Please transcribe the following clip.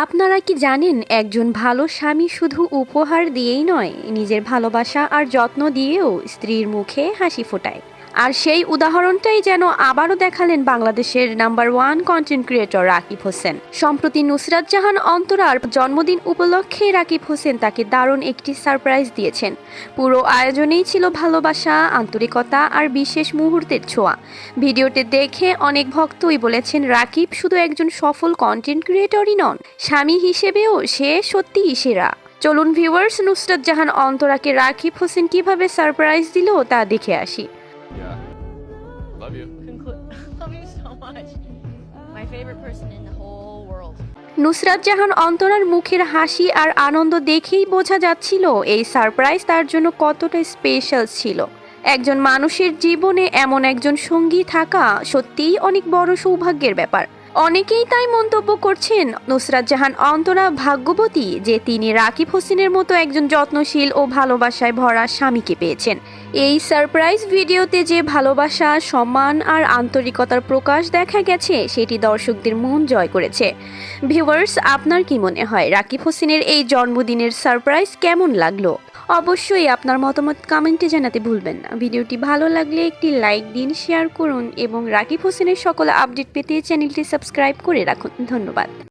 আপনারা কি জানেন একজন ভালো স্বামী শুধু উপহার দিয়েই নয়, নিজের ভালোবাসা আর যত্ন দিয়েও স্ত্রীর মুখে হাসি ফোটায়। আর সেই উদাহরণটাই যেন আবারও দেখালেন বাংলাদেশের number 1 content creator Rakib Hossain. সম্প্রতি নুসরাত জাহান অন্তরার জন্মদিন উপলক্ষে রাকিব হোসেন তাকে দারুণ একটি সারপ্রাইজ দিয়েছেন। পুরো আয়োজনেই ছিল ভালোবাসা, আন্তরিকতা আর বিশেষ মুহূর্তের ছোঁয়া। ভিডিওটি দেখে অনেক ভক্তই বলেছেন রাকিব শুধু একজন সফল কন্টেন্ট ক্রিয়েটরই নন, স্বামী হিসেবেও সে সত্যিই সেরা। চলুন ভিউয়ার্স, নুসরাত জাহান অন্তরাকে রাকিব হোসেন কিভাবে সারপ্রাইজ দিল তা দেখে আসি। Yeah. Love you. Love you so much. My favorite person in the whole world. Nusrat Jahan অন্তরার মুখের হাসি আর আনন্দ দেখেই বোঝা যাচ্ছিল এই সারপ্রাইজ তার জন্য কতটা স্পেশাল ছিল। একজন মানুষের জীবনে এমন একজন সঙ্গী থাকা সত্যিই অনেক বড় সৌভাগ্যের ব্যাপার। অনেকেই তাই মন্তব্য করছেন নুসরাত জাহান অন্তরা ভাগ্যবতী যে তিনি রাকিব হোসেনের মতো একজন যত্নশীল ও ভালোবাসায় ভরা স্বামীকে পেয়েছেন। এই সারপ্রাইজ ভিডিওতে যে ভালোবাসা, সম্মান আর আন্তরিকতার প্রকাশ দেখা গেছে সেটি দর্শকদের মন জয় করেছে। ভিউয়ার্স, আপনার কি মনে হয় রাকিব হোসেনের এই জন্মদিনের সারপ্রাইজ কেমন লাগলো? অবশ্যই আপনার মতামত কমেন্টে জানাতে ভুলবেন না। ভিডিওটি ভালো লাগলে একটি লাইক দিন, শেয়ার করুন এবং রাকিব হোসেনের সকল আপডেট পেতে চ্যানেলটি সাবস্ক্রাইব করে রাখুন। ধন্যবাদ।